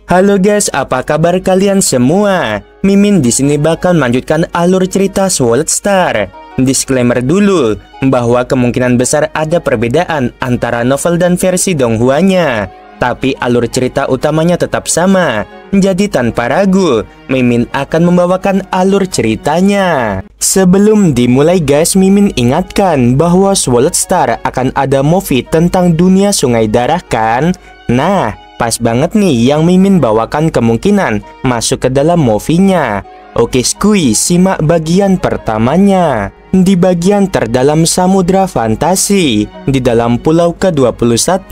Halo guys, apa kabar kalian semua? Mimin di sini bakal melanjutkan alur cerita Sword Star. Disclaimer dulu bahwa kemungkinan besar ada perbedaan antara novel dan versi Donghua-nya, tapi alur cerita utamanya tetap sama. Jadi tanpa ragu, Mimin akan membawakan alur ceritanya. Sebelum dimulai guys, Mimin ingatkan bahwa Sword Star akan ada movie tentang dunia sungai darah kan? Nah, pas banget nih yang Mimin bawakan kemungkinan masuk ke dalam movie-nya. Oke skuy, simak bagian pertamanya. Di bagian terdalam samudra fantasi, di dalam pulau ke-21,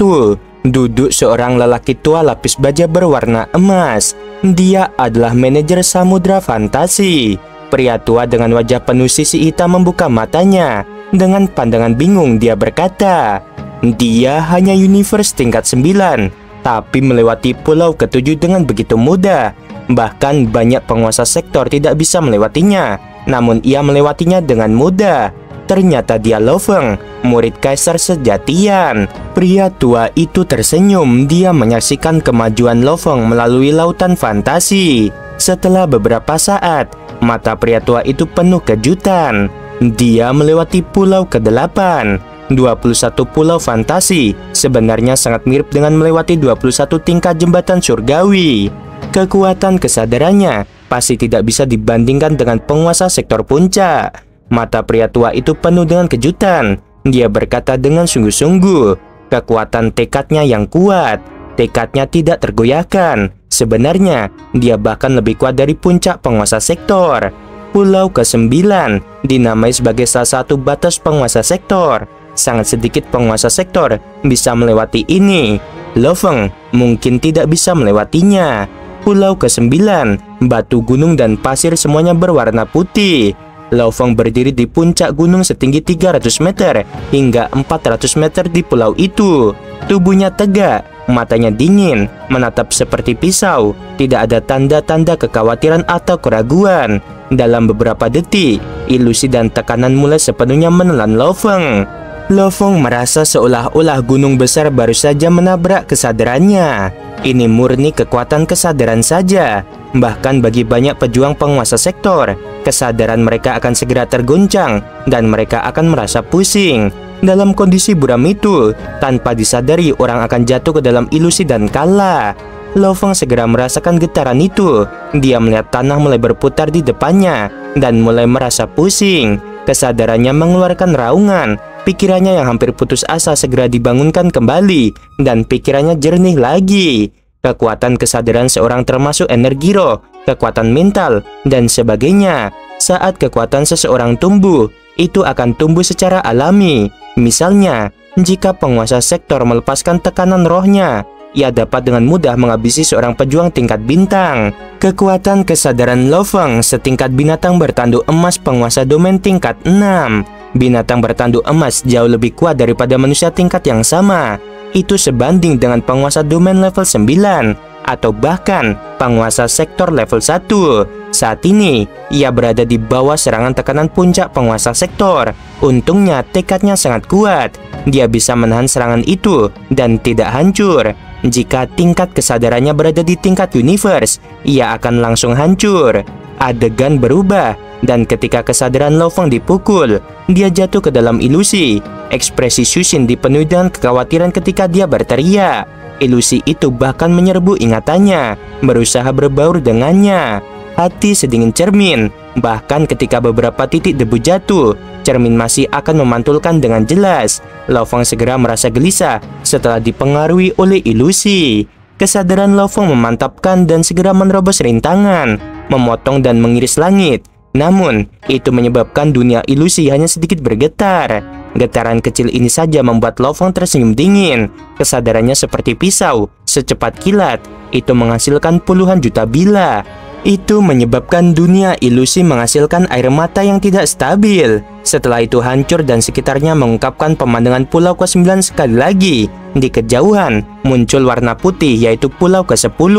duduk seorang lelaki tua lapis baja berwarna emas. Dia adalah manajer samudra fantasi. Pria tua dengan wajah penuh sisi hitam membuka matanya. Dengan pandangan bingung dia berkata, dia hanya universe tingkat 9, tapi melewati pulau ke-7 dengan begitu mudah. Bahkan banyak penguasa sektor tidak bisa melewatinya, namun ia melewatinya dengan mudah. Ternyata dia Lo Feng, murid kaisar sejatian. Pria tua itu tersenyum. Dia menyaksikan kemajuan Lo Feng melalui lautan fantasi. Setelah beberapa saat, mata pria tua itu penuh kejutan. Dia melewati pulau ke-8. 21 pulau fantasi sebenarnya sangat mirip dengan melewati 21 tingkat jembatan surgawi. Kekuatan kesadarannya pasti tidak bisa dibandingkan dengan penguasa sektor puncak. Mata pria tua itu penuh dengan kejutan. Dia berkata dengan sungguh-sungguh, kekuatan tekadnya yang kuat. Tekadnya tidak tergoyahkan. Sebenarnya, dia bahkan lebih kuat dari puncak penguasa sektor. Pulau ke-9 dinamai sebagai salah satu batas penguasa sektor. Sangat sedikit penguasa sektor bisa melewati ini. Lo Feng mungkin tidak bisa melewatinya. Pulau ke-9, batu, gunung, dan pasir semuanya berwarna putih. Lo Feng berdiri di puncak gunung setinggi 300 meter hingga 400 meter di pulau itu. Tubuhnya tegak, matanya dingin, menatap seperti pisau. Tidak ada tanda-tanda kekhawatiran atau keraguan. Dalam beberapa detik, ilusi dan tekanan mulai sepenuhnya menelan Lo Feng. Lo Feng merasa seolah-olah gunung besar baru saja menabrak kesadarannya. Ini murni kekuatan kesadaran saja. Bahkan bagi banyak pejuang penguasa sektor, kesadaran mereka akan segera tergoncang dan mereka akan merasa pusing. Dalam kondisi buram itu, tanpa disadari orang akan jatuh ke dalam ilusi dan kalah. Lo Feng segera merasakan getaran itu. Dia melihat tanah mulai berputar di depannya dan mulai merasa pusing. Kesadarannya mengeluarkan raungan. Pikirannya yang hampir putus asa segera dibangunkan kembali dan pikirannya jernih lagi. Kekuatan kesadaran seorang termasuk energi roh, kekuatan mental, dan sebagainya. Saat kekuatan seseorang tumbuh, itu akan tumbuh secara alami. Misalnya, jika penguasa sektor melepaskan tekanan rohnya, ia dapat dengan mudah menghabisi seorang pejuang tingkat bintang. Kekuatan kesadaran Lo Feng setingkat binatang bertanduk emas penguasa domain tingkat 6. Binatang bertanduk emas jauh lebih kuat daripada manusia tingkat yang sama. Itu sebanding dengan penguasa domain level 9 atau bahkan penguasa sektor level 1. Saat ini, ia berada di bawah serangan tekanan puncak penguasa sektor. Untungnya tekadnya sangat kuat. Dia bisa menahan serangan itu dan tidak hancur. Jika tingkat kesadarannya berada di tingkat universe, ia akan langsung hancur. Adegan berubah, dan ketika kesadaran Lo Feng dipukul, dia jatuh ke dalam ilusi. Ekspresi Shushin dipenuhi dengan kekhawatiran ketika dia berteriak. Ilusi itu bahkan menyerbu ingatannya, berusaha berbaur dengannya. Hati sedingin cermin, bahkan ketika beberapa titik debu jatuh, cermin masih akan memantulkan dengan jelas. Lo Feng segera merasa gelisah setelah dipengaruhi oleh ilusi. Kesadaran Lo Feng memantapkan dan segera menerobos rintangan, memotong dan mengiris langit. Namun, itu menyebabkan dunia ilusi hanya sedikit bergetar. Getaran kecil ini saja membuat Lo Feng tersenyum dingin. Kesadarannya seperti pisau, secepat kilat. Itu menghasilkan puluhan juta bila. Itu menyebabkan dunia ilusi menghasilkan air mata yang tidak stabil. Setelah itu hancur dan sekitarnya mengungkapkan pemandangan pulau ke-9 sekali lagi. Di kejauhan, muncul warna putih yaitu pulau ke-10.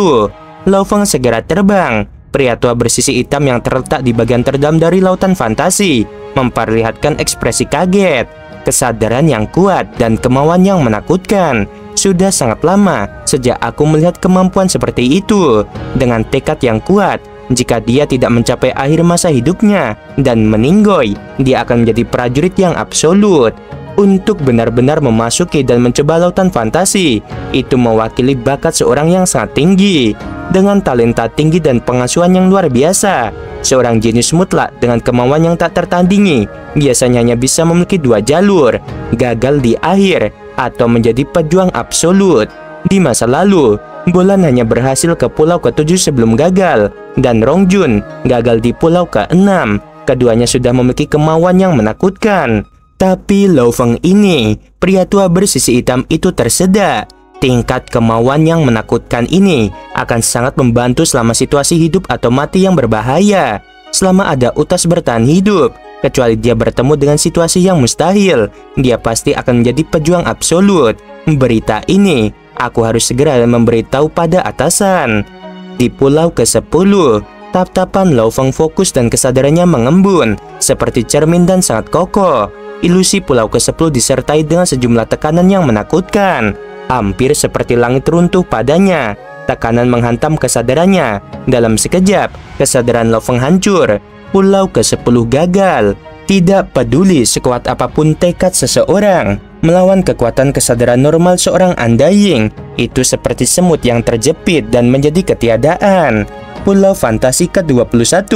Lo Feng segera terbang. Pria tua bersisi hitam yang terletak di bagian terdalam dari lautan fantasi memperlihatkan ekspresi kaget. kesadaran yang kuat, dan kemauan yang menakutkan. Sudah sangat lama sejak aku melihat kemampuan seperti itu. Dengan tekad yang kuat, jika dia tidak mencapai akhir masa hidupnya dan meninggoy, dia akan menjadi prajurit yang absolut. Untuk benar-benar memasuki dan mencoba lautan fantasi, itu mewakili bakat seorang yang sangat tinggi. Dengan talenta tinggi dan pengasuhan yang luar biasa, seorang jenius mutlak dengan kemauan yang tak tertandingi biasanya hanya bisa memiliki dua jalur, gagal di akhir atau menjadi pejuang absolut. Di masa lalu, Bolan hanya berhasil ke pulau ke-7 sebelum gagal, dan Rongjun gagal di pulau ke-6. Keduanya sudah memiliki kemauan yang menakutkan. Tapi Lo Feng ini, pria tua bersisi hitam itu tersedak. Tingkat kemauan yang menakutkan ini akan sangat membantu selama situasi hidup atau mati yang berbahaya. Selama ada utas bertahan hidup, kecuali dia bertemu dengan situasi yang mustahil, dia pasti akan menjadi pejuang absolut. Berita ini, aku harus segera memberitahu pada atasan. Di pulau ke-10, tap-tapan Lo Feng fokus dan kesadarannya mengembun, seperti cermin dan sangat kokoh. Ilusi pulau ke-10 disertai dengan sejumlah tekanan yang menakutkan. Hampir seperti langit runtuh padanya. Tekanan menghantam kesadarannya. Dalam sekejap, kesadaran Lo Feng hancur. Pulau ke-10 gagal. Tidak peduli sekuat apapun tekad seseorang, melawan kekuatan kesadaran normal seorang Undying, itu seperti semut yang terjepit dan menjadi ketiadaan. Pulau Fantasi ke-21.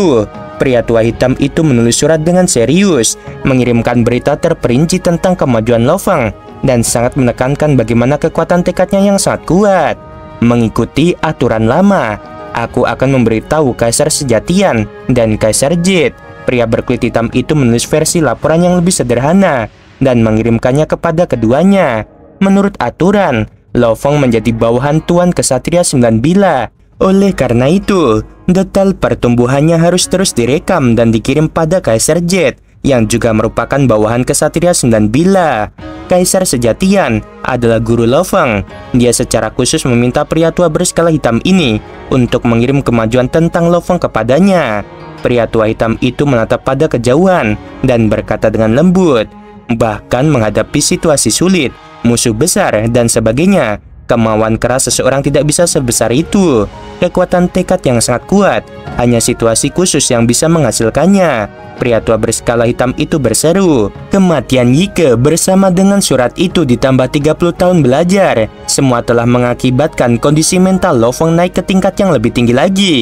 Pria tua hitam itu menulis surat dengan serius, mengirimkan berita terperinci tentang kemajuan Lo Feng, dan sangat menekankan bagaimana kekuatan tekadnya yang sangat kuat. Mengikuti aturan lama, aku akan memberitahu Kaisar Sejatian dan Kaisar Jade. Pria berkulit hitam itu menulis versi laporan yang lebih sederhana dan mengirimkannya kepada keduanya. Menurut aturan, Lo Feng menjadi bawahan Tuan Kesatria 9 Bila. Oleh karena itu, detail pertumbuhannya harus terus direkam dan dikirim pada Kaisar Jade, yang juga merupakan bawahan Kesatria 9 Bila. Kaisar Sejatian adalah guru Lo Feng. Dia secara khusus meminta pria tua berskala hitam ini untuk mengirim kemajuan tentang Lo Feng kepadanya. Pria tua hitam itu menatap pada kejauhan dan berkata dengan lembut, bahkan menghadapi situasi sulit, musuh besar, dan sebagainya, kemauan keras seseorang tidak bisa sebesar itu. Kekuatan tekad yang sangat kuat, hanya situasi khusus yang bisa menghasilkannya. Pria tua berskala hitam itu berseru. Kematian Yike bersama dengan surat itu ditambah 30 tahun belajar, semua telah mengakibatkan kondisi mental Lo Feng naik ke tingkat yang lebih tinggi lagi.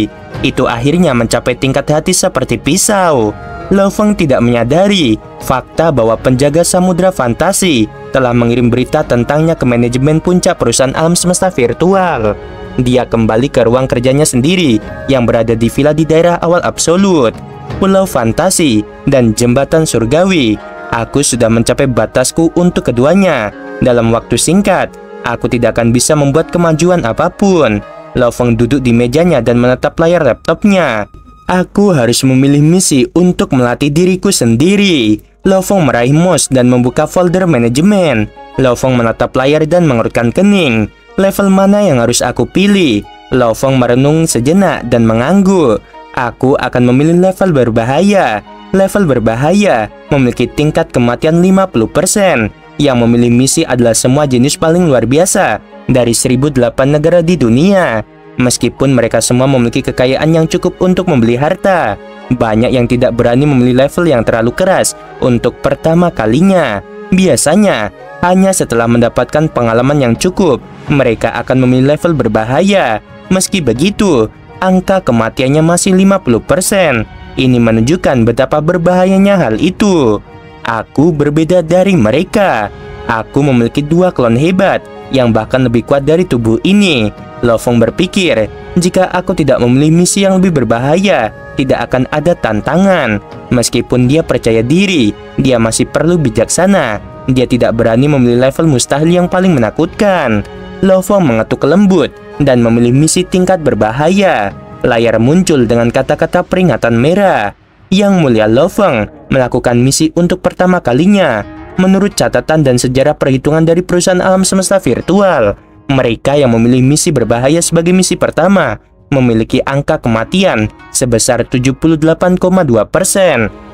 Itu akhirnya mencapai tingkat hati seperti pisau. Lo Feng tidak menyadari fakta bahwa penjaga samudra fantasi telah mengirim berita tentangnya ke manajemen puncak perusahaan alam semesta virtual. Dia kembali ke ruang kerjanya sendiri yang berada di villa di daerah awal absolut, pulau fantasi, dan jembatan surgawi. Aku sudah mencapai batasku untuk keduanya. Dalam waktu singkat, aku tidak akan bisa membuat kemajuan apapun. Lo Feng duduk di mejanya dan menatap layar laptopnya. Aku harus memilih misi untuk melatih diriku sendiri. Lo Feng meraih mouse dan membuka folder manajemen. Lo Feng menatap layar dan mengerutkan kening. Level mana yang harus aku pilih? Lo Feng merenung sejenak dan mengangguk. Aku akan memilih level berbahaya. Level berbahaya memiliki tingkat kematian 50%. Yang memilih misi adalah semua jenis paling luar biasa dari 1008 negara di dunia. Meskipun mereka semua memiliki kekayaan yang cukup untuk membeli harta, banyak yang tidak berani memilih level yang terlalu keras untuk pertama kalinya. Biasanya, hanya setelah mendapatkan pengalaman yang cukup, mereka akan memilih level berbahaya. Meski begitu, angka kematiannya masih 50%. Ini menunjukkan betapa berbahayanya hal itu. Aku berbeda dari mereka. Aku memiliki dua klon hebat yang bahkan lebih kuat dari tubuh ini. Lo Feng berpikir, jika aku tidak memilih misi yang lebih berbahaya, tidak akan ada tantangan. Meskipun dia percaya diri, dia masih perlu bijaksana. Dia tidak berani memilih level mustahil yang paling menakutkan. Lo Feng mengetuk lembut dan memilih misi tingkat berbahaya. Layar muncul dengan kata-kata peringatan merah. Yang Mulia Lo Feng melakukan misi untuk pertama kalinya. Menurut catatan dan sejarah perhitungan dari perusahaan alam semesta virtual, mereka yang memilih misi berbahaya sebagai misi pertama memiliki angka kematian sebesar 78,2%.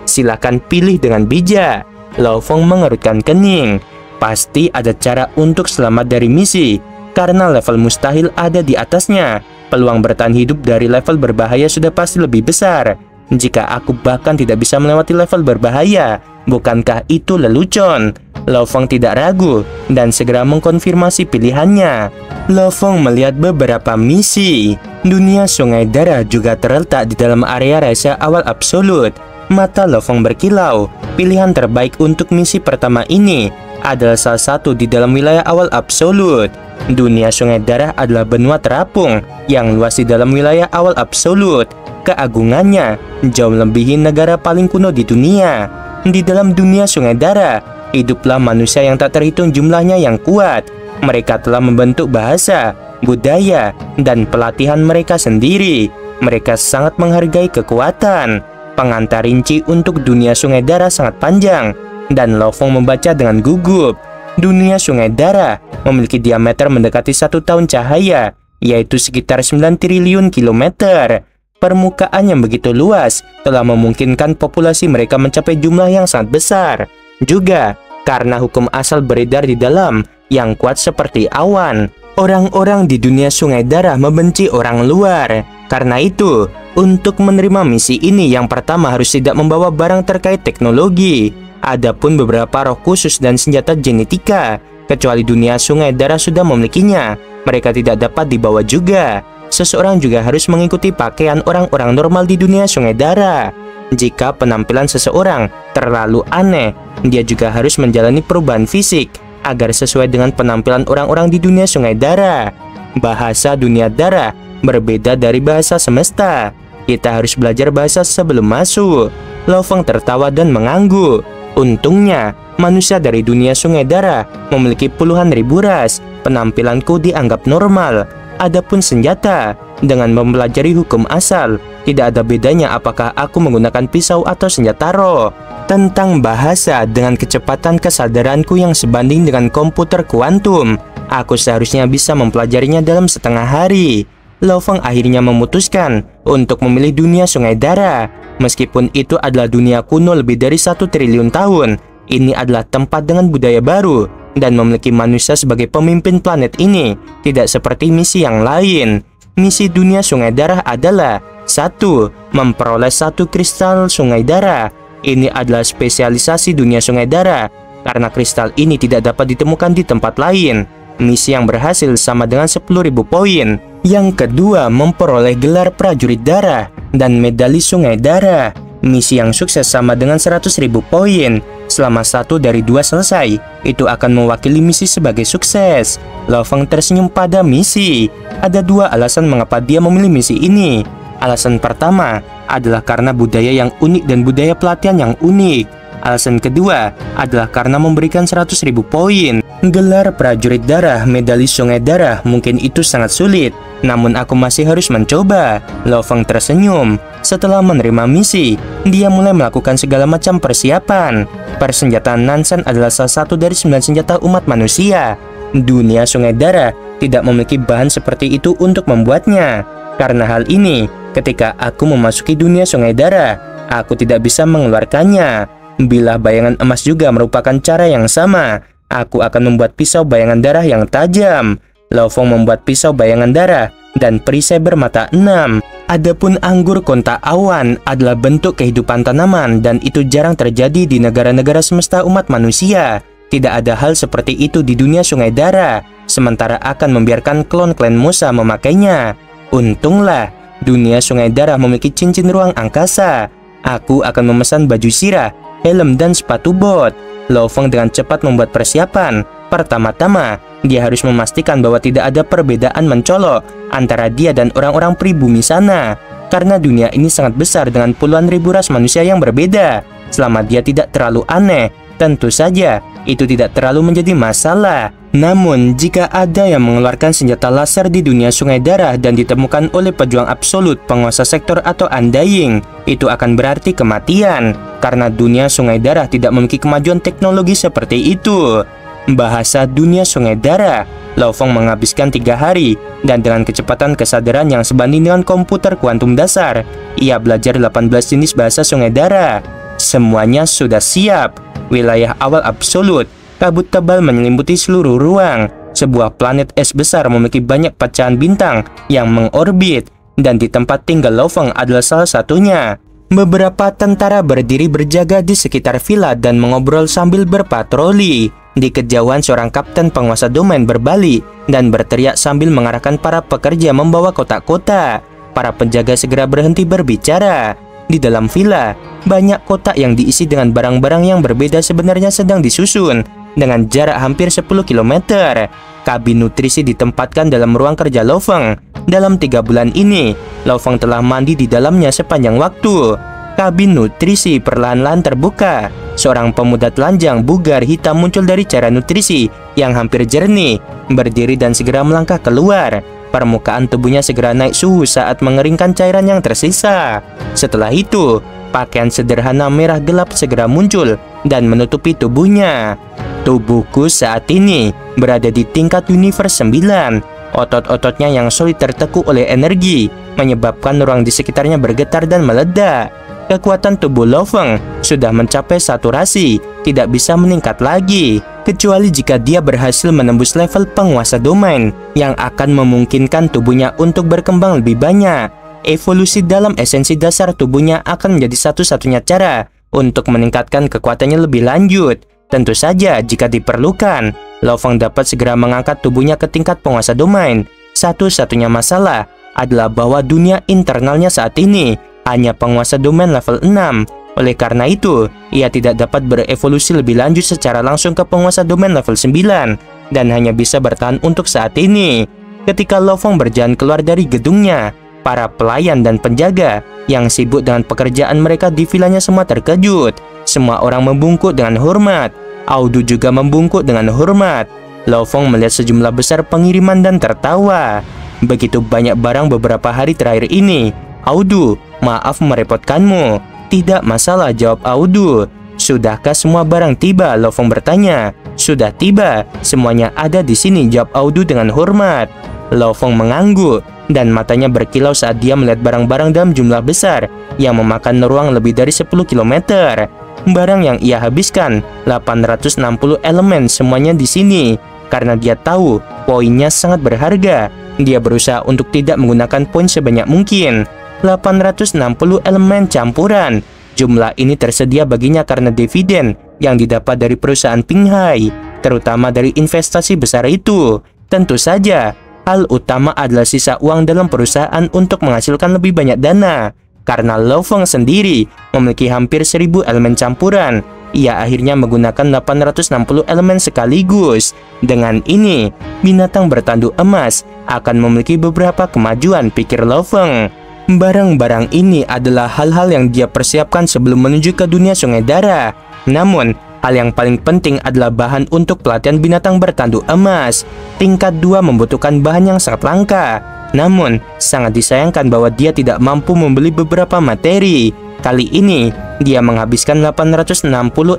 Silakan pilih dengan bijak. Lo Feng mengerutkan kening. Pasti ada cara untuk selamat dari misi, karena level mustahil ada di atasnya. Peluang bertahan hidup dari level berbahaya sudah pasti lebih besar. Jika aku bahkan tidak bisa melewati level berbahaya, bukankah itu lelucon? Lo Fong tidak ragu dan segera mengkonfirmasi pilihannya. Lo Fong melihat beberapa misi. Dunia Sungai Darah juga terletak di dalam area rahasia awal absolut. Mata Lo Fong berkilau. Pilihan terbaik untuk misi pertama ini adalah salah satu di dalam wilayah awal absolut. Dunia Sungai Darah adalah benua terapung yang luas di dalam wilayah awal absolut. Keagungannya jauh melebihi negara paling kuno di dunia. Di dalam dunia Sungai Darah, hiduplah manusia yang tak terhitung jumlahnya yang kuat. Mereka telah membentuk bahasa, budaya, dan pelatihan mereka sendiri. Mereka sangat menghargai kekuatan. Pengantar rinci untuk dunia Sungai Darah sangat panjang, dan Lo Fong membaca dengan gugup. Dunia Sungai Darah memiliki diameter mendekati 1 tahun cahaya, yaitu sekitar 9 triliun kilometer. Permukaan yang begitu luas telah memungkinkan populasi mereka mencapai jumlah yang sangat besar. Juga karena hukum asal beredar di dalam yang kuat seperti awan, orang-orang di dunia Sungai Darah membenci orang luar. Karena itu, untuk menerima misi ini yang pertama harus tidak membawa barang terkait teknologi. Adapun beberapa roh khusus dan senjata genetika, kecuali dunia Sungai Darah sudah memilikinya, mereka tidak dapat dibawa juga. Seseorang juga harus mengikuti pakaian orang-orang normal di dunia Sungai Darah. Jika penampilan seseorang terlalu aneh, dia juga harus menjalani perubahan fisik agar sesuai dengan penampilan orang-orang di dunia Sungai Darah. Bahasa dunia darah berbeda dari bahasa semesta. Kita harus belajar bahasa sebelum masuk. Lo Fong tertawa dan mengangguk. Untungnya, manusia dari dunia Sungai Darah memiliki puluhan ribu ras. Penampilanku dianggap normal. Adapun senjata, dengan mempelajari hukum asal, tidak ada bedanya apakah aku menggunakan pisau atau senjata roh. Tentang bahasa, dengan kecepatan kesadaranku yang sebanding dengan komputer kuantum, aku seharusnya bisa mempelajarinya dalam setengah hari. Lo Fong akhirnya memutuskan untuk memilih dunia Sungai Darah. Meskipun itu adalah dunia kuno lebih dari 1 triliun tahun, ini adalah tempat dengan budaya baru dan memiliki manusia sebagai pemimpin planet ini, tidak seperti misi yang lain. Misi dunia Sungai Darah adalah 1. Memperoleh 1 kristal Sungai Darah. Ini adalah spesialisasi dunia Sungai Darah, karena kristal ini tidak dapat ditemukan di tempat lain. Misi yang berhasil sama dengan 10.000 poin. Yang kedua, memperoleh gelar prajurit darah dan medali Sungai Darah. Misi yang sukses sama dengan 100.000 poin. Selama 1 dari 2 selesai, itu akan mewakili misi sebagai sukses. Lo Fong tersenyum pada misi. Ada 2 alasan mengapa dia memilih misi ini. Alasan pertama adalah karena budaya yang unik dan budaya pelatihan yang unik. Alasan kedua adalah karena memberikan 100.000 poin. Gelar prajurit darah, medali Sungai Darah, mungkin itu sangat sulit, namun aku masih harus mencoba. Lo Fong tersenyum. Setelah menerima misi, dia mulai melakukan segala macam persiapan. Persenjataan Nansen adalah salah satu dari 9 senjata umat manusia. Dunia Sungai Darah tidak memiliki bahan seperti itu untuk membuatnya. Karena hal ini, ketika aku memasuki dunia Sungai Darah, aku tidak bisa mengeluarkannya. Bilah bayangan emas juga merupakan cara yang sama. Aku akan membuat pisau bayangan darah yang tajam. Lo Fong membuat pisau bayangan darah dan perisai bermata 6. Adapun anggur kontak awan adalah bentuk kehidupan tanaman, dan itu jarang terjadi di negara-negara semesta umat manusia. Tidak ada hal seperti itu di dunia Sungai Darah, sementara akan membiarkan klon klan Musa memakainya. Untunglah, dunia Sungai Darah memiliki cincin ruang angkasa. Aku akan memesan baju sirah, helm, dan sepatu bot. Lo Fong dengan cepat membuat persiapan. Pertama-tama, dia harus memastikan bahwa tidak ada perbedaan mencolok antara dia dan orang-orang pribumi sana. Karena dunia ini sangat besar dengan puluhan ribu ras manusia yang berbeda. Selama dia tidak terlalu aneh, tentu saja itu tidak terlalu menjadi masalah. Namun, jika ada yang mengeluarkan senjata laser di dunia Sungai Darah dan ditemukan oleh pejuang absolut, penguasa sektor, atau Undying, itu akan berarti kematian. Karena dunia Sungai Darah tidak memiliki kemajuan teknologi seperti itu. Bahasa dunia Sungai Darah. Lo Fong menghabiskan 3 hari, dan dengan kecepatan kesadaran yang sebanding dengan komputer kuantum dasar, ia belajar 18 jenis bahasa Sungai Darah. Semuanya sudah siap. Wilayah awal absolut Kabut tebal menyelimuti seluruh ruang. Sebuah planet es besar memiliki banyak pecahan bintang yang mengorbit, dan di tempat tinggal Lo Feng adalah salah satunya. Beberapa tentara berdiri berjaga di sekitar villa dan mengobrol sambil berpatroli. Di kejauhan seorang kapten penguasa domain berbalik dan berteriak sambil mengarahkan para pekerja membawa kotak-kotak. Para penjaga segera berhenti berbicara. Di dalam villa, banyak kotak yang diisi dengan barang-barang yang berbeda sebenarnya sedang disusun dengan jarak hampir 10 km. Kabin nutrisi ditempatkan dalam ruang kerja Lo Feng. Dalam 3 bulan ini, Lo Feng telah mandi di dalamnya sepanjang waktu. Kabin nutrisi perlahan-lahan terbuka. Seorang pemuda telanjang bugar hitam muncul dari cairan nutrisi yang hampir jernih, berdiri dan segera melangkah keluar. Permukaan tubuhnya segera naik suhu saat mengeringkan cairan yang tersisa. Setelah itu, pakaian sederhana merah gelap segera muncul dan menutupi tubuhnya. Tubuhku saat ini berada di tingkat universe 9. Otot-ototnya yang solid tertekuk oleh energi, menyebabkan ruang di sekitarnya bergetar dan meledak. Kekuatan tubuh Lo Feng sudah mencapai saturasi, tidak bisa meningkat lagi, kecuali jika dia berhasil menembus level penguasa domain yang akan memungkinkan tubuhnya untuk berkembang lebih banyak. Evolusi dalam esensi dasar tubuhnya akan menjadi satu-satunya cara untuk meningkatkan kekuatannya lebih lanjut. Tentu saja jika diperlukan, Lo Feng dapat segera mengangkat tubuhnya ke tingkat penguasa domain. Satu-satunya masalah adalah bahwa dunia internalnya saat ini hanya penguasa domain level 6. Oleh karena itu, ia tidak dapat berevolusi lebih lanjut secara langsung ke penguasa domain level 9 dan hanya bisa bertahan untuk saat ini. Ketika Lo Feng berjalan keluar dari gedungnya, para pelayan dan penjaga yang sibuk dengan pekerjaan mereka di vilanya semua terkejut. Semua orang membungkuk dengan hormat. Audu juga membungkuk dengan hormat. Lo Feng melihat sejumlah besar pengiriman dan tertawa. Begitu banyak barang beberapa hari terakhir ini. Audu, maaf merepotkanmu. Tidak masalah, jawab Audu. Sudahkah semua barang tiba? Lo Feng bertanya. Sudah tiba, semuanya ada di sini, jawab Audu dengan hormat. Lo Feng mengangguk dan matanya berkilau saat dia melihat barang-barang dalam jumlah besar yang memakan ruang lebih dari 10 km. Barang yang ia habiskan 860 elemen semuanya di sini. Karena dia tahu poinnya sangat berharga, dia berusaha untuk tidak menggunakan poin sebanyak mungkin. 860 elemen campuran. Jumlah ini tersedia baginya karena dividen yang didapat dari perusahaan Pinghai, terutama dari investasi besar itu. Tentu saja, hal utama adalah sisa uang dalam perusahaan untuk menghasilkan lebih banyak dana. Karena Lo Feng sendiri memiliki hampir 1000 elemen campuran, ia akhirnya menggunakan 860 elemen sekaligus. Dengan ini, binatang bertanduk emas akan memiliki beberapa kemajuan, pikir Lo Feng. Barang-barang ini adalah hal-hal yang dia persiapkan sebelum menuju ke dunia Sungai Dara. Namun, hal yang paling penting adalah bahan untuk pelatihan binatang bertanduk emas. Tingkat 2 membutuhkan bahan yang sangat langka. Namun, sangat disayangkan bahwa dia tidak mampu membeli beberapa materi. Kali ini, dia menghabiskan 860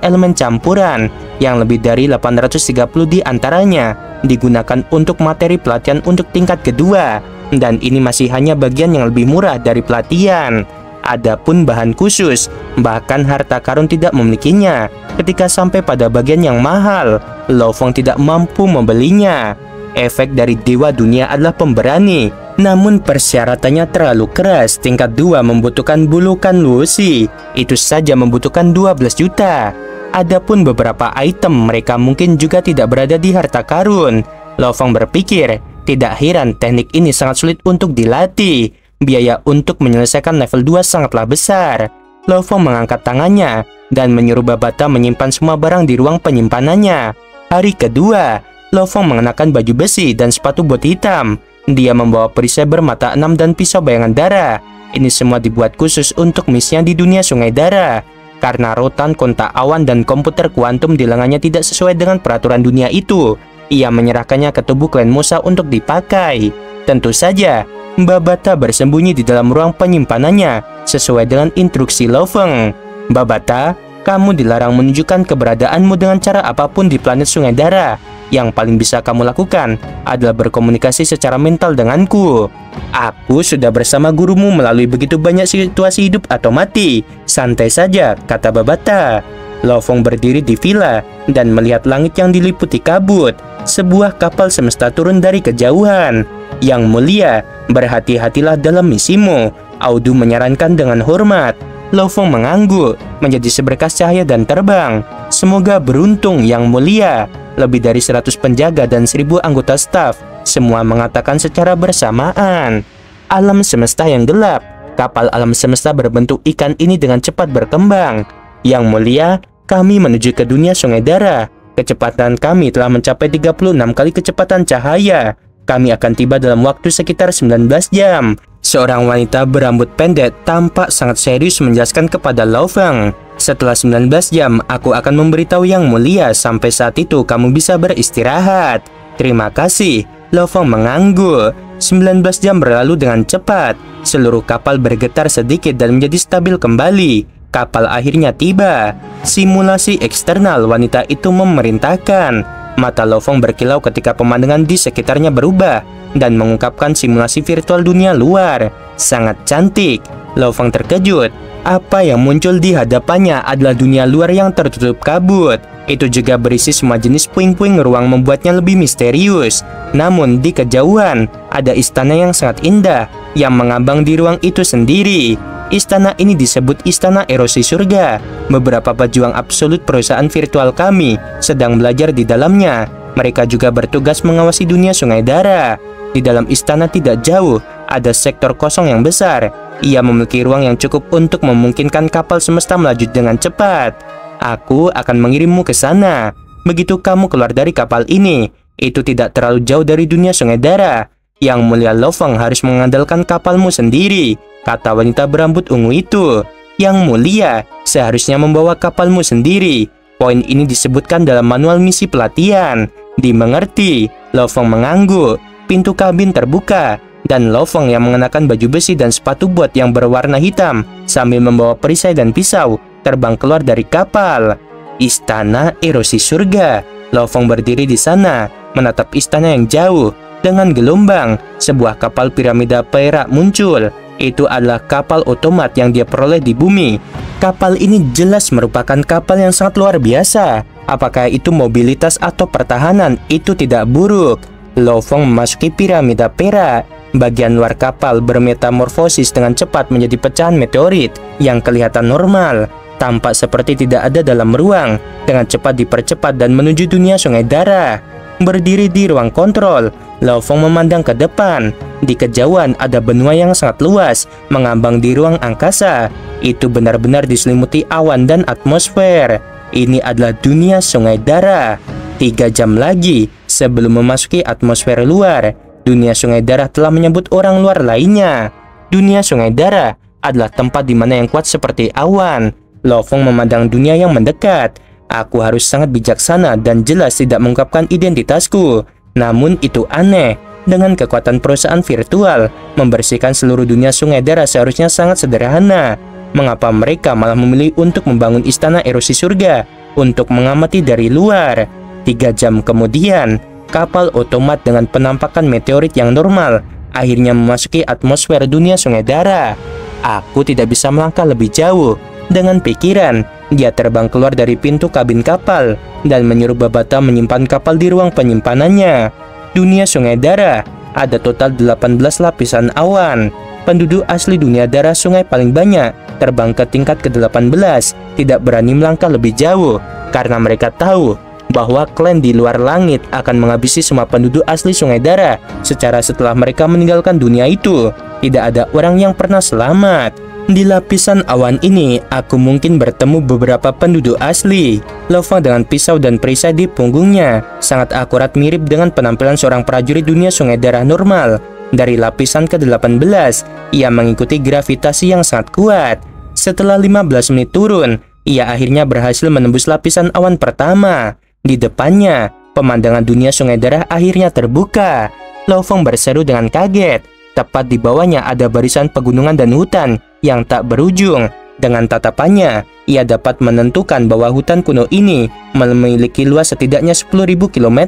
elemen campuran, yang lebih dari 830 di antaranya digunakan untuk materi pelatihan untuk tingkat kedua. Dan ini masih hanya bagian yang lebih murah dari pelatihan. Adapun bahan khusus, bahkan harta karun tidak memilikinya. Ketika sampai pada bagian yang mahal, Lo Feng tidak mampu membelinya. Efek dari Dewa Dunia adalah pemberani, namun persyaratannya terlalu keras. Tingkat 2 membutuhkan bulukan Luosi, itu saja membutuhkan 12 juta. Adapun beberapa item mereka mungkin juga tidak berada di harta karun. Lo Feng berpikir, tidak heran teknik ini sangat sulit untuk dilatih. Biaya untuk menyelesaikan level 2 sangatlah besar. Lo Feng mengangkat tangannya dan menyuruh Babata menyimpan semua barang di ruang penyimpanannya. Hari kedua, Lo Feng mengenakan baju besi dan sepatu bot hitam. Dia membawa perisai bermata 6 dan pisau bayangan darah. Ini semua dibuat khusus untuk misinya di dunia Sungai Dara. Karena rotan, kontak awan, dan komputer kuantum di lengannya tidak sesuai dengan peraturan dunia itu, ia menyerahkannya ke tubuh klan Musa untuk dipakai. Tentu saja, Babata bersembunyi di dalam ruang penyimpanannya sesuai dengan instruksi Lo Feng. Babata, kamu dilarang menunjukkan keberadaanmu dengan cara apapun di planet Sungai Dara. Yang paling bisa kamu lakukan adalah berkomunikasi secara mental denganku. Aku sudah bersama gurumu melalui begitu banyak situasi hidup atau mati. Santai saja, kata Babata. Lo Fong berdiri di villa dan melihat langit yang diliputi kabut. Sebuah kapal semesta turun dari kejauhan. Yang mulia, berhati-hatilah dalam misimu, Audu menyarankan dengan hormat. Lo Fong mengangguk, menjadi seberkas cahaya dan terbang. Semoga beruntung yang mulia. Lebih dari 100 penjaga dan 1000 anggota staf, semua mengatakan secara bersamaan. Alam semesta yang gelap. Kapal alam semesta berbentuk ikan ini dengan cepat berkembang. Yang mulia, kami menuju ke dunia Sungai Dara. Kecepatan kami telah mencapai 36 kali kecepatan cahaya. Kami akan tiba dalam waktu sekitar 19 jam. Seorang wanita berambut pendek tampak sangat serius menjelaskan kepada Lo Fong. Setelah 19 jam, aku akan memberitahu yang mulia. Sampai saat itu kamu bisa beristirahat. Terima kasih. Lo Fong mengangguk. 19 jam berlalu dengan cepat. Seluruh kapal bergetar sedikit dan menjadi stabil kembali. Kapal akhirnya tiba. Simulasi eksternal, wanita itu memerintahkan. Mata Lo Fong berkilau ketika pemandangan di sekitarnya berubah dan mengungkapkan simulasi virtual dunia luar. Sangat cantik. Lo Fong terkejut. Apa yang muncul di hadapannya adalah dunia luar yang tertutup kabut. Itu juga berisi semua jenis puing-puing ruang, membuatnya lebih misterius. Namun di kejauhan ada istana yang sangat indah yang mengambang di ruang itu sendiri. Istana ini disebut Istana Erosi Surga. Beberapa pejuang absolut perusahaan virtual kami sedang belajar di dalamnya. Mereka juga bertugas mengawasi dunia Sungai Dara. Di dalam istana tidak jauh ada sektor kosong yang besar. Ia memiliki ruang yang cukup untuk memungkinkan kapal semesta melaju dengan cepat. Aku akan mengirimmu ke sana. Begitu kamu keluar dari kapal ini, itu tidak terlalu jauh dari dunia Sungai Dara. Yang mulia Lo Fong harus mengandalkan kapalmu sendiri, kata wanita berambut ungu itu. Yang mulia, seharusnya membawa kapalmu sendiri. Poin ini disebutkan dalam manual misi pelatihan. Dimengerti. Lo Fong mengangguk. Pintu kabin terbuka dan Lo Fong yang mengenakan baju besi dan sepatu bot yang berwarna hitam sambil membawa perisai dan pisau terbang keluar dari kapal. Istana Erosi Surga. Lo Fong berdiri di sana, menatap istana yang jauh. Dengan gelombang, sebuah kapal piramida perak muncul. Itu adalah kapal otomat yang dia peroleh di bumi. Kapal ini jelas merupakan kapal yang sangat luar biasa. Apakah itu mobilitas atau pertahanan, itu tidak buruk. Lo Fong memasuki piramida perak. Bagian luar kapal bermetamorfosis dengan cepat menjadi pecahan meteorit yang kelihatan normal. Tampak seperti tidak ada dalam ruang. Dengan cepat dipercepat dan menuju dunia Sungai Dara. Berdiri di ruang kontrol, Lo Fong memandang ke depan. Di kejauhan ada benua yang sangat luas mengambang di ruang angkasa. Itu benar-benar diselimuti awan dan atmosfer. Ini adalah dunia Sungai Dara. 3 jam lagi sebelum memasuki atmosfer luar, dunia Sungai Dara telah menyambut orang luar lainnya. Dunia Sungai Dara adalah tempat di mana yang kuat seperti awan. Lo Fong memandang dunia yang mendekat. Aku harus sangat bijaksana dan jelas tidak mengungkapkan identitasku. Namun itu aneh. Dengan kekuatan perusahaan virtual, membersihkan seluruh dunia Sungai Dara seharusnya sangat sederhana. Mengapa mereka malah memilih untuk membangun Istana Erosi Surga untuk mengamati dari luar? 3 jam kemudian, kapal otomat dengan penampakan meteorit yang normal akhirnya memasuki atmosfer dunia Sungai Dara. Aku tidak bisa melangkah lebih jauh. Dengan pikiran, dia terbang keluar dari pintu kabin kapal dan menyuruh Babata menyimpan kapal di ruang penyimpanannya. Dunia Sungai Dara ada total 18 lapisan awan. Penduduk asli dunia Dara Sungai paling banyak terbang ke tingkat ke-18, tidak berani melangkah lebih jauh karena mereka tahu bahwa klan di luar langit akan menghabisi semua penduduk asli Sungai Dara setelah mereka meninggalkan dunia itu. Tidak ada orang yang pernah selamat. Di lapisan awan ini, aku mungkin bertemu beberapa penduduk asli. Lo Fong dengan pisau dan perisai di punggungnya sangat akurat mirip dengan penampilan seorang prajurit dunia Sungai Dara normal. Dari lapisan ke-18, ia mengikuti gravitasi yang sangat kuat. Setelah 15 menit turun, ia akhirnya berhasil menembus lapisan awan pertama. Di depannya, pemandangan dunia Sungai Dara akhirnya terbuka. Lo Fong berseru dengan kaget. Tepat di bawahnya ada barisan pegunungan dan hutan yang tak berujung. Dengan tatapannya, ia dapat menentukan bahwa hutan kuno ini memiliki luas setidaknya 10.000 km.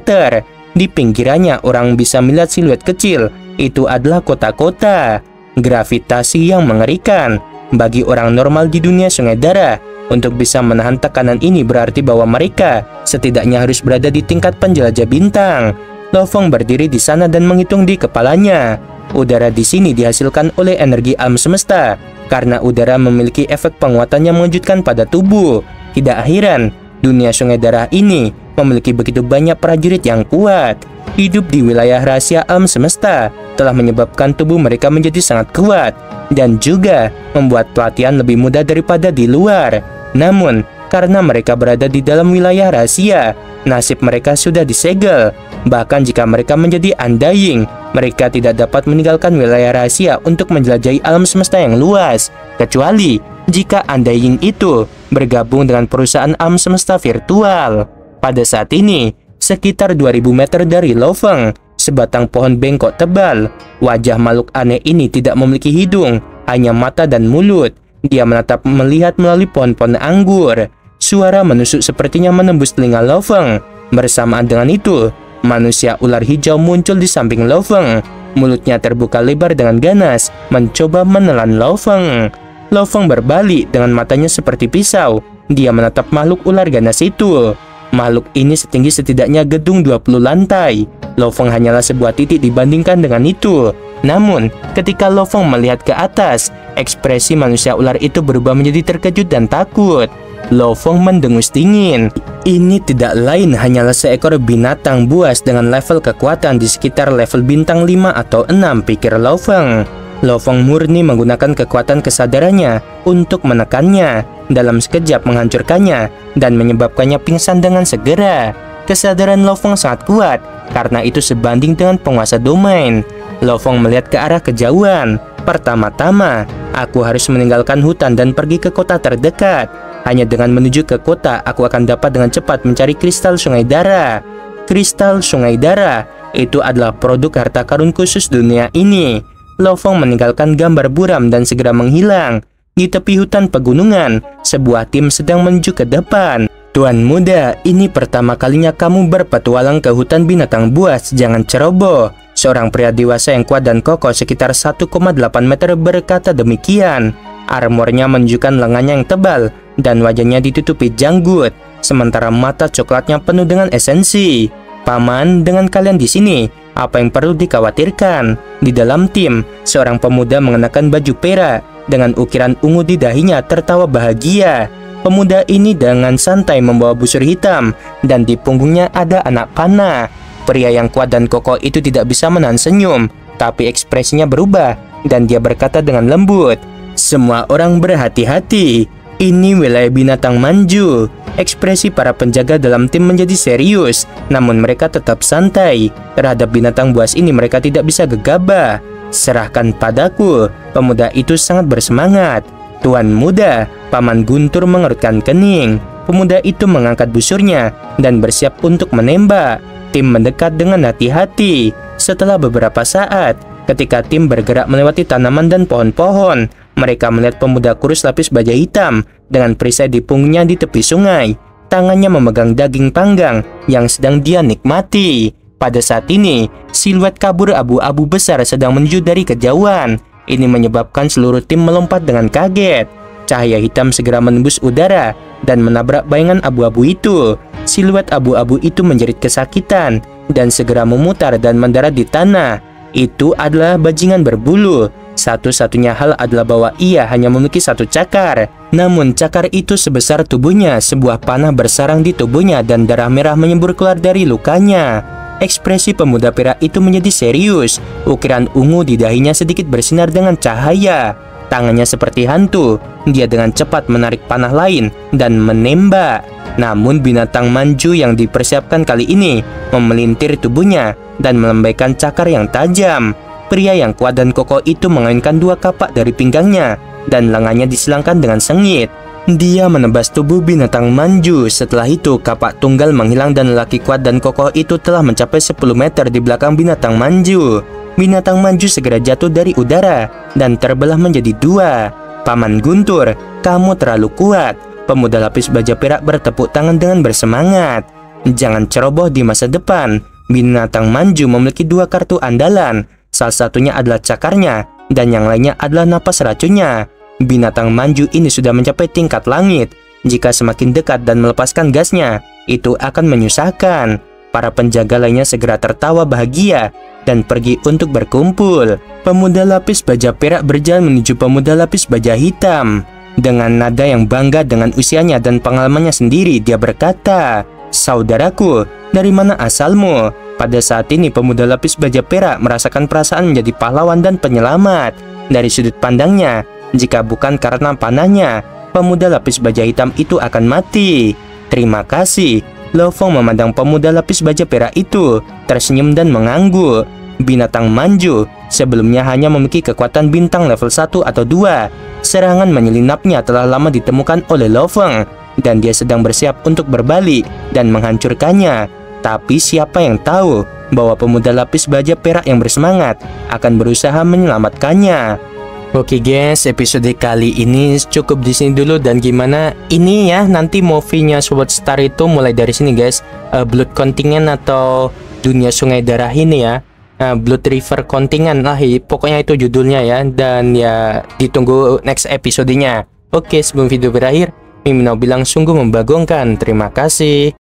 Di pinggirannya, orang bisa melihat siluet kecil. Itu adalah kota-kota. Gravitasi yang mengerikan. Bagi orang normal di dunia Sungai Dara, Untuk bisa menahan tekanan ini berarti bahwa mereka setidaknya harus berada di tingkat penjelajah bintang. Lo Fong berdiri di sana dan menghitung di kepalanya. Udara di sini dihasilkan oleh energi alam semesta. Karena udara memiliki efek penguatan yang mengejutkan pada tubuh. Tidak heran, dunia sungai darah ini memiliki begitu banyak prajurit yang kuat. Hidup di wilayah rahasia alam semesta telah menyebabkan tubuh mereka menjadi sangat kuat dan juga membuat pelatihan lebih mudah daripada di luar. Namun, karena mereka berada di dalam wilayah rahasia, nasib mereka sudah disegel. Bahkan jika mereka menjadi undying, mereka tidak dapat meninggalkan wilayah rahasia untuk menjelajahi alam semesta yang luas, kecuali jika undying itu bergabung dengan perusahaan alam semesta virtual. Pada saat ini, sekitar 2000 meter dari Lo Fong, sebatang pohon bengkok tebal. Wajah makhluk aneh ini tidak memiliki hidung, hanya mata dan mulut. Dia menatap melihat melalui pohon-pohon anggur. Suara menusuk sepertinya menembus telinga Lo Fong. Bersamaan dengan itu, manusia ular hijau muncul di samping Lo Fong. Mulutnya terbuka lebar dengan ganas, mencoba menelan Lo Fong. Lo Fong berbalik dengan matanya seperti pisau. Dia menatap makhluk ular ganas itu. Makhluk ini setinggi setidaknya gedung 20 lantai. Lo Fong hanyalah sebuah titik dibandingkan dengan itu. Namun, ketika Lo Fong melihat ke atas, ekspresi manusia ular itu berubah menjadi terkejut dan takut. Lo Fong mendengus dingin. Ini tidak lain hanyalah seekor binatang buas dengan level kekuatan di sekitar level bintang 5 atau 6, pikir Lo Fong. Lo Fong murni menggunakan kekuatan kesadarannya untuk menekannya, dalam sekejap menghancurkannya, dan menyebabkannya pingsan dengan segera. Kesadaran Lo Fong sangat kuat, karena itu sebanding dengan penguasa domain. Lo Fong melihat ke arah kejauhan. Pertama-tama, aku harus meninggalkan hutan dan pergi ke kota terdekat. Hanya dengan menuju ke kota, aku akan dapat dengan cepat mencari kristal sungai darah. Kristal sungai darah itu adalah produk harta karun khusus dunia ini. Lo Fong meninggalkan gambar buram dan segera menghilang. Di tepi hutan pegunungan, sebuah tim sedang menuju ke depan. Tuan muda, ini pertama kalinya kamu berpetualang ke hutan binatang buas, jangan ceroboh. Seorang pria dewasa yang kuat dan kokoh sekitar 1,8 meter berkata demikian. Armornya menunjukkan lengannya yang tebal dan wajahnya ditutupi janggut, sementara mata coklatnya penuh dengan esensi. Paman, dengan kalian di sini, apa yang perlu dikhawatirkan? Di dalam tim, seorang pemuda mengenakan baju perak dengan ukiran ungu di dahinya tertawa bahagia. Pemuda ini dengan santai membawa busur hitam dan di punggungnya ada anak panah. Pria yang kuat dan kokoh itu tidak bisa menahan senyum, tapi ekspresinya berubah dan dia berkata dengan lembut, "Semua orang berhati-hati. Ini wilayah binatang manju." Ekspresi para penjaga dalam tim menjadi serius, namun mereka tetap santai. Terhadap binatang buas ini mereka tidak bisa gegabah. "Serahkan padaku." Pemuda itu sangat bersemangat. "Tuan muda," Paman Guntur mengerutkan kening. Pemuda itu mengangkat busurnya dan bersiap untuk menembak. Tim mendekat dengan hati-hati. Setelah beberapa saat, ketika tim bergerak melewati tanaman dan pohon-pohon, mereka melihat pemuda kurus lapis baja hitam dengan perisai di punggungnya di tepi sungai. Tangannya memegang daging panggang yang sedang dia nikmati. Pada saat ini, siluet kabur abu-abu besar sedang menuju dari kejauhan. Ini menyebabkan seluruh tim melompat dengan kaget. Cahaya hitam segera menembus udara dan menabrak bayangan abu-abu itu. Siluet abu-abu itu menjerit kesakitan dan segera memutar dan mendarat di tanah. Itu adalah bajingan berbulu. Satu-satunya hal adalah bahwa ia hanya memiliki satu cakar. Namun cakar itu sebesar tubuhnya. Sebuah panah bersarang di tubuhnya dan darah merah menyembur keluar dari lukanya. Ekspresi pemuda perak itu menjadi serius. Ukiran ungu di dahinya sedikit bersinar dengan cahaya. Tangannya seperti hantu. Dia dengan cepat menarik panah lain dan menembak. Namun binatang manju yang dipersiapkan kali ini memelintir tubuhnya dan melambaikan cakar yang tajam. Pria yang kuat dan kokoh itu mengainkan dua kapak dari pinggangnya dan lengannya disilangkan dengan sengit. Dia menebas tubuh binatang manju. Setelah itu kapak tunggal menghilang dan lelaki kuat dan kokoh itu telah mencapai 10 meter di belakang binatang manju. Binatang manju segera jatuh dari udara dan terbelah menjadi dua. "Paman Guntur, kamu terlalu kuat." Pemuda lapis baja perak bertepuk tangan dengan bersemangat. "Jangan ceroboh di masa depan." Binatang manju memiliki dua kartu andalan. Salah satunya adalah cakarnya dan yang lainnya adalah napas racunnya. Binatang manju ini sudah mencapai tingkat langit. Jika semakin dekat dan melepaskan gasnya, itu akan menyusahkan. Para penjaga lainnya segera tertawa bahagia dan pergi untuk berkumpul. Pemuda lapis baja perak berjalan menuju pemuda lapis baja hitam. Dengan nada yang bangga dengan usianya dan pengalamannya sendiri, dia berkata, "Saudaraku, dari mana asalmu?" Pada saat ini pemuda lapis baja perak merasakan perasaan menjadi pahlawan dan penyelamat. Dari sudut pandangnya, jika bukan karena panahnya, pemuda lapis baja hitam itu akan mati. "Terima kasih." Lo Fong memandang pemuda lapis baja perak itu, tersenyum dan mengangguk. Binatang manju sebelumnya hanya memiliki kekuatan bintang level 1 atau 2. Serangan menyelinapnya telah lama ditemukan oleh Lo Fong, dan dia sedang bersiap untuk berbalik dan menghancurkannya. Tapi siapa yang tahu bahwa pemuda lapis baja perak yang bersemangat akan berusaha menyelamatkannya. Oke guys, episode kali ini cukup di sini dulu, dan gimana ini ya nanti movie-nya Sword Star itu mulai dari sini guys. Blood Continent atau dunia sungai darah ini ya. Blood River Continent lah, pokoknya itu judulnya ya, dan ya ditunggu next episodenya. Oke, sebelum video berakhir, Mimin mau bilang sungguh membagongkan. Terima kasih.